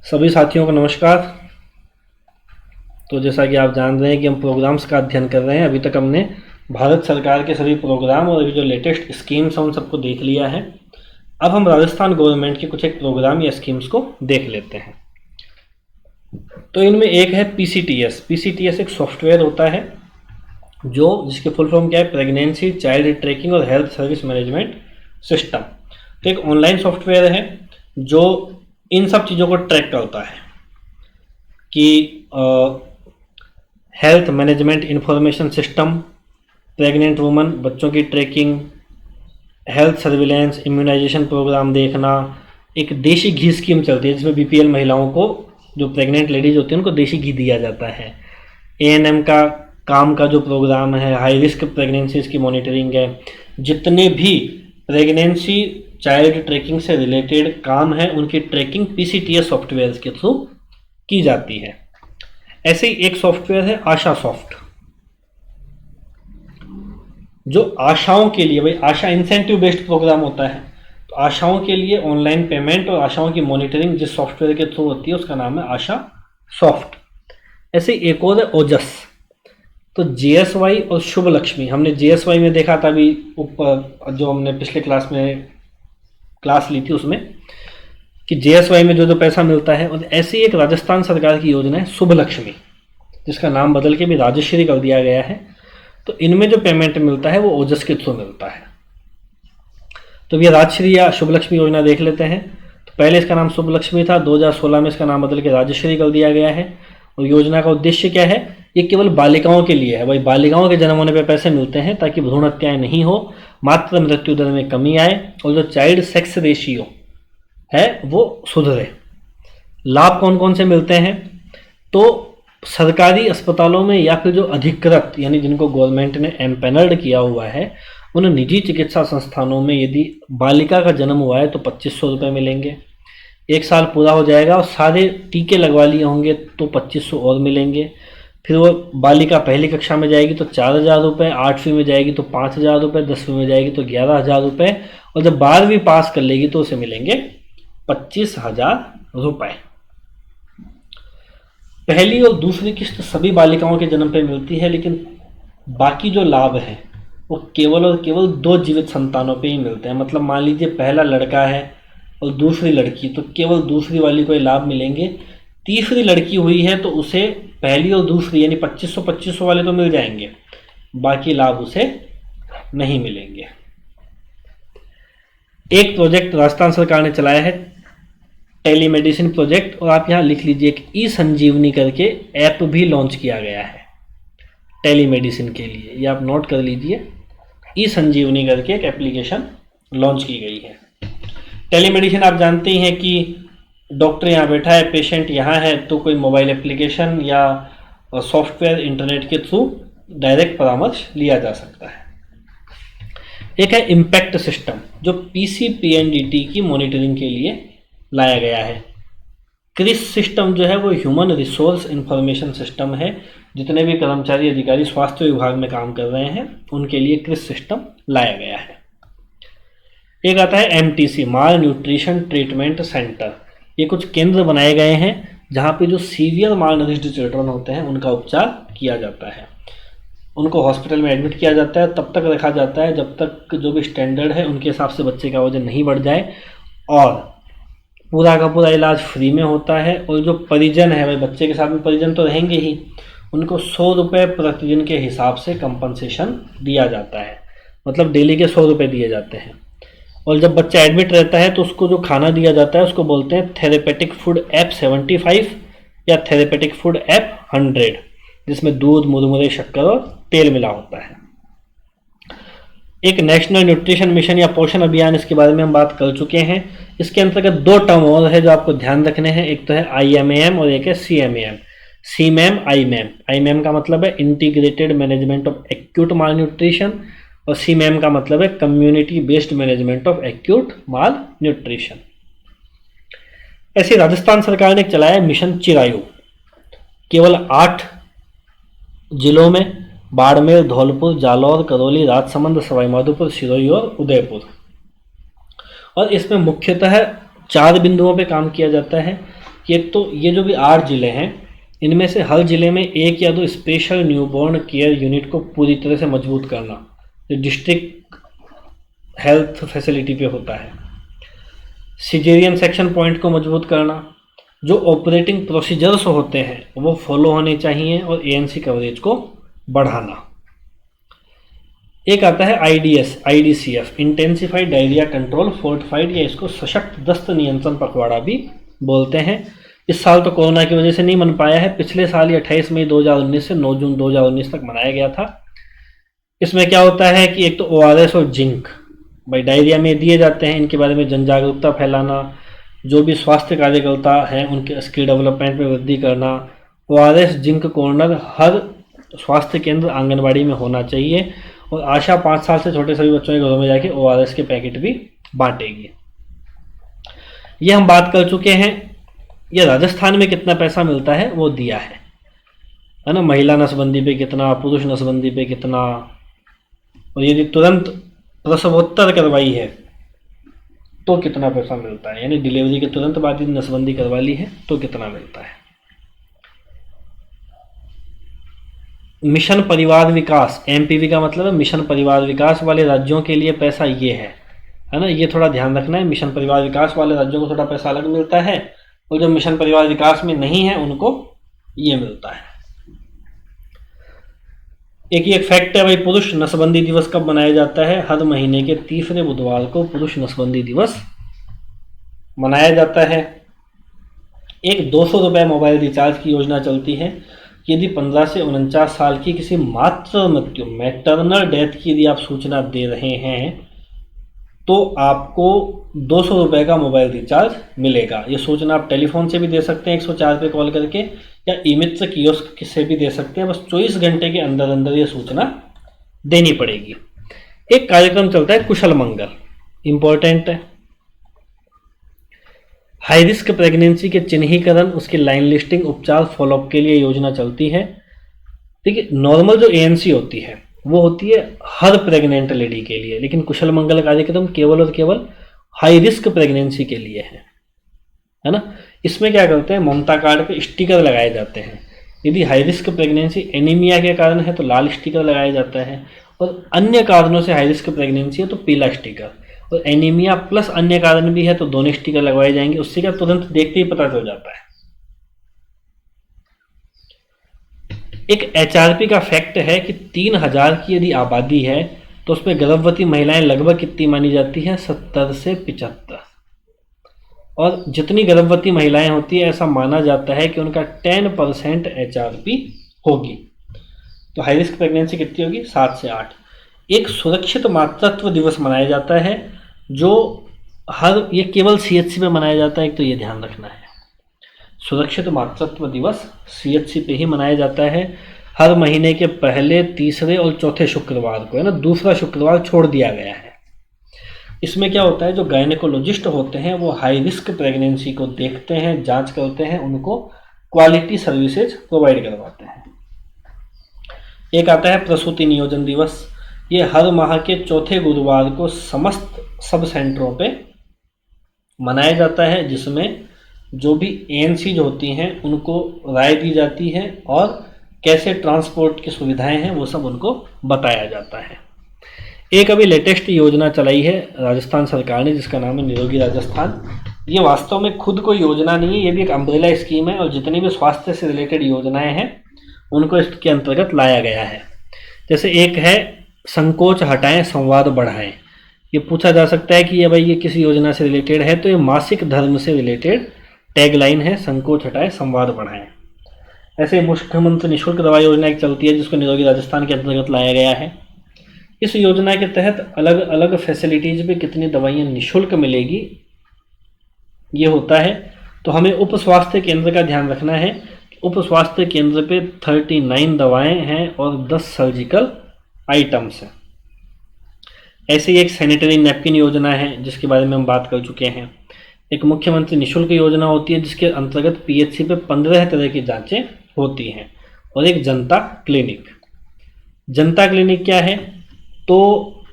सभी साथियों को नमस्कार। तो जैसा कि आप जान रहे हैं कि हम प्रोग्राम्स का अध्ययन कर रहे हैं। अभी तक हमने भारत सरकार के सभी प्रोग्राम और अभी जो लेटेस्ट स्कीम्स हैं उन सबको देख लिया है। अब हम राजस्थान गवर्नमेंट के कुछ एक प्रोग्राम या स्कीम्स को देख लेते हैं। तो इनमें एक है पीसीटीएस। पीसीटीएस एक सॉफ्टवेयर होता है जो जिसके फुल फॉर्म क्या है, प्रेगनेंसी चाइल्ड ट्रैकिंग और हेल्थ सर्विस मैनेजमेंट सिस्टम। तो एक ऑनलाइन सॉफ्टवेयर है जो इन सब चीज़ों को ट्रैक करता है कि health management information system, pregnant woman, बच्चों की tracking, health surveillance, immunization program देखना। एक देशी घी स्कीम चलती है जिसमें बीपीएल महिलाओं को, जो प्रेग्नेंट लेडीज होती हैं, उनको देशी घी दिया जाता है। एएनएम का काम का जो प्रोग्राम है, हाई रिस्क प्रेगनेंसीज की मॉनिटरिंग है। जितने भी प्रेगनेंसी चाइल्ड ट्रैकिंग से रिलेटेड काम है उनकी ट्रैकिंग पीसीटीएस सॉफ्टवेयर के थ्रू की जाती है। ऐसे ही एक सॉफ्टवेयर है आशा सॉफ्ट, जो आशाओं के लिए, भाई आशा इंसेंटिव बेस्ड प्रोग्राम होता है, तो आशाओं के लिए ऑनलाइन पेमेंट और आशाओं की मॉनिटरिंग जिस सॉफ्टवेयर के थ्रू होती है उसका नाम है आशा सॉफ्ट। ऐसे एक और है ओजस। तो जीएसवाई और शुभ लक्ष्मी, हमने जीएसवाई में देखा था अभी ऊपर जो हमने पिछले क्लास में क्लास ली थी उसमें, कि जीएसवाई में जो जो पैसा मिलता है। और ऐसी एक राजस्थान सरकार की योजना है शुभ लक्ष्मी, जिसका नाम बदल के भी राजश्री कर दिया गया है। तो इनमें जो पेमेंट मिलता है वो ओजस के थ्रू मिलता है। तो ये राजश्री या शुभ लक्ष्मी योजना देख लेते हैं। तो पहले इसका नाम शुभ लक्ष्मी था, 2016 में इसका नाम बदल के राजश्री कर दिया गया है। और योजना का उद्देश्य क्या है? ये केवल बालिकाओं के लिए है। भाई बालिकाओं के जन्म होने पर पैसे मिलते हैं ताकि भ्रूण हत्याएं नहीं हो, मातृ मृत्यु दर में कमी आए और जो चाइल्ड सेक्स रेशियो है वो सुधरे। लाभ कौन कौन से मिलते हैं? तो सरकारी अस्पतालों में या फिर जो अधिकृत, यानी जिनको गवर्नमेंट ने एम्पेनल्ड किया हुआ है, उन निजी चिकित्सा संस्थानों में यदि बालिका का जन्म हुआ है तो 2500 रुपये मिलेंगे। 1 साल पूरा हो जाएगा और सारे टीके लगवा लिए होंगे तो 2500 और मिलेंगे। फिर वो बालिका पहली कक्षा में जाएगी तो 4000 रुपये, 8वीं में जाएगी तो 5000 रुपये, 10वीं में जाएगी तो 11000 रुपये, और जब 12वीं पास कर लेगी तो उसे मिलेंगे 25000 रुपये। पहली और दूसरी किस्त सभी बालिकाओं के जन्म पे मिलती है, लेकिन बाकी जो लाभ है वो केवल और केवल 2 जीवित संतानों पे ही मिलते हैं। मतलब मान लीजिए पहला लड़का है और दूसरी लड़की, तो केवल दूसरी वाली को ही लाभ मिलेंगे। तीसरी लड़की हुई है तो उसे पहली और दूसरी यानी 2500 वाले तो मिल जाएंगे, बाकी लाभ उसे नहीं मिलेंगे। एक प्रोजेक्ट राजस्थान सरकार ने चलाया है, टेलीमेडिसिन प्रोजेक्ट, और आप यहाँ लिख लीजिए एक ई संजीवनी करके ऐप भी लॉन्च किया गया है टेलीमेडिसिन के लिए। ये आप नोट कर लीजिए, ई संजीवनी करके एक एप्लीकेशन लॉन्च की गई है। टेलीमेडिसिन आप जानते ही हैं कि डॉक्टर यहाँ बैठा है, पेशेंट यहाँ है, तो कोई मोबाइल एप्लीकेशन या सॉफ्टवेयर इंटरनेट के थ्रू डायरेक्ट परामर्श लिया जा सकता है। एक है इम्पैक्ट सिस्टम, जो पीसीपीएनडीटी की मॉनिटरिंग के लिए लाया गया है। क्रिस सिस्टम जो है वो ह्यूमन रिसोर्स इंफॉर्मेशन सिस्टम है। जितने भी कर्मचारी अधिकारी स्वास्थ्य विभाग में काम कर रहे हैं उनके लिए क्रिस सिस्टम लाया गया है। एक आता है एमटीसी, माल न्यूट्रिशन ट्रीटमेंट सेंटर। ये कुछ केंद्र बनाए गए हैं जहाँ पे जो सीवियर माल नरिश्ड चिल्ड्रन होते हैं उनका उपचार किया जाता है। उनको हॉस्पिटल में एडमिट किया जाता है, तब तक रखा जाता है जब तक जो भी स्टैंडर्ड है उनके हिसाब से बच्चे का वजन नहीं बढ़ जाए, और पूरा का पूरा इलाज फ्री में होता है। और जो परिजन है, भाई बच्चे के साथ में परिजन तो रहेंगे ही, उनको 100 रुपये प्रतिदिन के हिसाब से कंपनसेशन दिया जाता है। मतलब डेली के 100 रुपये दिए जाते हैं। और जब बच्चा एडमिट रहता है तो उसको जो खाना दिया जाता है उसको बोलते हैं थेरेपेटिक फूड ऐप 75 या थेरेपेटिक फूड ऐप 100, जिसमें दूध, मुरमुरे, शक्कर और तेल मिला होता है। एक नेशनल न्यूट्रिशन मिशन या पोषण अभियान, इसके बारे में हम बात कर चुके हैं। इसके अंतर्गत 2 टर्म और है जो आपको ध्यान रखने हैं। एक तो है IMAM और एक है CMAM। CMAM, IMAM। IMAM का मतलब है integrated management of acute mall nutrition, और CMAM का मतलब है community based management of acute mall nutrition. ऐसे राजस्थान सरकार ने चलाया मिशन चिरायु, केवल 8 जिलों में, बाड़मेर, धौलपुर, जालौर, करौली, राजसमंद, सवाईमाधोपुर, सिरोही और उदयपुर। और इसमें मुख्यतः 4 बिंदुओं पे काम किया जाता है। कि एक तो ये जो भी 8 ज़िले हैं, इनमें से हर ज़िले में 1 या 2 स्पेशल न्यूबॉर्न केयर यूनिट को पूरी तरह से मजबूत करना, जो डिस्ट्रिक्ट हेल्थ फैसिलिटी पे होता है। सिजेरियन सेक्शन पॉइंट को मजबूत करना, जो ऑपरेटिंग प्रोसीजर्स होते हैं वो फॉलो होने चाहिए, और एएनसी कवरेज को बढ़ाना। एक आता है आईडीसीएफ, इंटेंसिफाइड डायरिया कंट्रोल फोर्टिफाइड, या इसको सशक्त दस्त नियंत्रण पखवाड़ा भी बोलते हैं। इस साल तो कोरोना की वजह से नहीं मन पाया है, पिछले साल 28 मई 2019 से 9 जून 2019 तक मनाया गया था। इसमें क्या होता है कि एक तो ओआरएस और जिंक भाई डायरिया में दिए जाते हैं, इनके बारे में जन जागरूकता फैलाना, जो भी स्वास्थ्य कार्यकर्ता हैं उनके स्किल डेवलपमेंट में वृद्धि करना। ओआरएस जिंक कॉर्नर हर स्वास्थ्य केंद्र आंगनबाड़ी में होना चाहिए, और आशा 5 साल से छोटे सभी बच्चों के घरों में जाके ओआरएस के पैकेट भी बांटेगी। ये हम बात कर चुके हैं। ये राजस्थान में कितना पैसा मिलता है वो दिया है ना, महिला नसबंदी पे कितना, पुरुष नसबंदी पे कितना, और यदि तुरंत प्रसवोत्तर करवाई है तो कितना पैसा मिलता है, यानी डिलीवरी के तुरंत बाद यदि नसबंदी करवा ली है तो कितना मिलता है। मिशन परिवार विकास, एमपीवी का मतलब है मिशन परिवार विकास वाले राज्यों के लिए पैसा ये है ना, ये थोड़ा ध्यान रखना है। मिशन परिवार विकास वाले राज्यों को थोड़ा पैसा अलग मिलता है, और जो मिशन परिवार विकास में नहीं है उनको ये मिलता है। एक फैक्ट है भाई, पुरुष नसबंदी दिवस कब मनाया जाता है? हर महीने के तीसरे बुधवार को पुरुष नसबंदी दिवस मनाया जाता है। एक 200 रुपये मोबाइल रिचार्ज की योजना चलती है। यदि 15 से 49 साल की किसी मातृ मृत्यु, मैटरनल डेथ की यदि आप सूचना दे रहे हैं तो आपको 200 रुपये का मोबाइल रिचार्ज मिलेगा। ये सूचना आप टेलीफोन से भी दे सकते हैं 104 पे कॉल करके, या ई-मित्र कियोस्क से भी दे सकते हैं। बस 24 घंटे के अंदर अंदर ये सूचना देनी पड़ेगी। एक कार्यक्रम चलता है कुशल मंगल, इंपॉर्टेंट है। हाई रिस्क प्रेगनेंसी के चिन्हीकरण, उसकी लाइन लिस्टिंग, उपचार, फॉलोअप के लिए योजना चलती है। देखिए, नॉर्मल जो एएनसी होती है वो होती है हर प्रेग्नेंट लेडी के लिए, लेकिन कुशल मंगल कार्यक्रम केवल और केवल हाई रिस्क प्रेगनेंसी के लिए है ना। इसमें क्या करते हैं, ममता कार्ड पे स्टिकर लगाए जाते हैं। यदि हाई रिस्क प्रेगनेंसी एनीमिया के कारण है तो लाल स्टिकर लगाया जाता है, और अन्य कारणों से हाई रिस्क प्रेगनेंसी है तो पीला स्टिकर, और एनीमिया प्लस अन्य कारण भी है तो दोनों स्टिकर लगवाए जाएंगे। उससे क्या तुरंत देखते ही पता चल जाता है। एक एचआरपी का फैक्ट है कि 3000 की यदि आबादी है तो उसमें गर्भवती महिलाएं लगभग कितनी मानी जाती हैं? 70 से 75। और जितनी गर्भवती महिलाएं होती है ऐसा माना जाता है कि उनका 10% एचआरपी होगी। तो हाई रिस्क प्रेगनेंसी कितनी होगी? 7 से 8। एक सुरक्षित मातृत्व दिवस मनाया जाता है, जो ये केवल सीएचसी में मनाया जाता है। एक तो ये ध्यान रखना है, सुरक्षित मातृत्व दिवस सीएचसी पे ही मनाया जाता है। हर महीने के पहले, तीसरे और चौथे शुक्रवार को, है ना, दूसरा शुक्रवार छोड़ दिया गया है। इसमें क्या होता है, जो गायनेकोलॉजिस्ट होते हैं वो हाई रिस्क प्रेगनेंसी को देखते हैं, जांच करते हैं, उनको क्वालिटी सर्विसेज प्रोवाइड करवाते हैं। एक आता है प्रसूति नियोजन दिवस। ये हर माह के चौथे गुरुवार को समस्त सब सेंटरों पे मनाया जाता है, जिसमें जो भी एएनसी होती हैं उनको राय दी जाती है और कैसे ट्रांसपोर्ट की सुविधाएं हैं वो सब उनको बताया जाता है। एक अभी लेटेस्ट योजना चलाई है राजस्थान सरकार ने, जिसका नाम है निरोगी राजस्थान। ये वास्तव में खुद कोई योजना नहीं है, ये भी एक अम्ब्रेला स्कीम है, और जितनी भी स्वास्थ्य से रिलेटेड योजनाएं हैं उनको इसके अंतर्गत लाया गया है। जैसे एक है संकोच हटाएं, संवाद बढ़ाएं। ये पूछा जा सकता है कि ये भाई ये किस योजना से रिलेटेड है, तो ये मासिक धर्म से रिलेटेड टैगलाइन है, संकोच हटाएं, संवाद बढ़ाएं। ऐसे मुख्यमंत्री निःशुल्क दवा योजना एक चलती है जिसको निरोगी राजस्थान के अंतर्गत लाया गया है। इस योजना के तहत अलग अलग फैसिलिटीज पे कितनी दवाइयाँ निःशुल्क मिलेगी ये होता है। तो हमें उप स्वास्थ्य केंद्र का ध्यान रखना है। उप स्वास्थ्य केंद्र पे 39 दवाएं हैं और 10 सर्जिकल आइटम्स हैं। ऐसे ही एक सैनिटरी नैपकिन योजना है जिसके बारे में हम बात कर चुके हैं। एक मुख्यमंत्री निःशुल्क योजना होती है जिसके अंतर्गत पीएचसी पे 15 तरह की जांचें होती हैं। और एक जनता क्लिनिक। जनता क्लिनिक क्या है, तो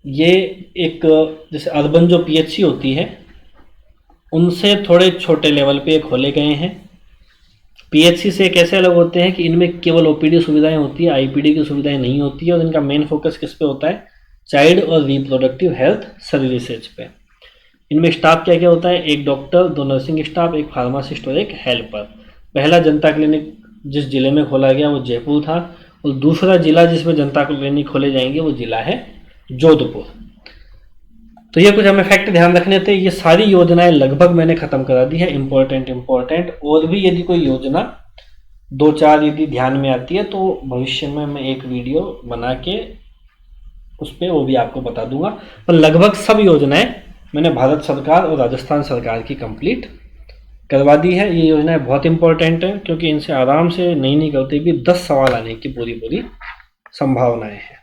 ये एक जैसे अर्बन जो पीएचसी होती है उनसे थोड़े छोटे लेवल पे खोले गए हैं। पीएचसी से कैसे अलग होते हैं कि इनमें केवल ओपीडी सुविधाएं होती है, आईपीडी की सुविधाएं नहीं होती है, और इनका मेन फोकस किस पे होता है, चाइल्ड और रिप्रोडक्टिव हेल्थ सर्विसेज पे। इनमें स्टाफ क्या क्या होता है, एक डॉक्टर, 2 नर्सिंग स्टाफ, एक फार्मासिस्ट और एक हेल्पर। पहला जनता क्लिनिक जिस जिले में खोला गया वो जयपुर था, और दूसरा जिला जिसमें जनता क्लिनिक खोले जाएंगे वो जिला है जोधपुर। तो ये कुछ हमें फैक्ट ध्यान रखने थे। ये सारी योजनाएं लगभग मैंने खत्म करा दी है, इम्पोर्टेंट। और भी यदि कोई योजना 2-4 यदि ध्यान में आती है तो भविष्य में मैं एक वीडियो बना के उस पर वो भी आपको बता दूंगा। पर लगभग सब योजनाएं मैंने भारत सरकार और राजस्थान सरकार की कंप्लीट करवा दी है। ये योजनाएं बहुत इंपॉर्टेंट है क्योंकि इनसे आराम से नहीं करते भी 10 सवाल आने की पूरी संभावनाएं हैं।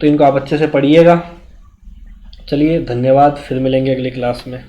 तो इनको आप अच्छे से पढ़िएगा। चलिए धन्यवाद, फिर मिलेंगे अगली क्लास में।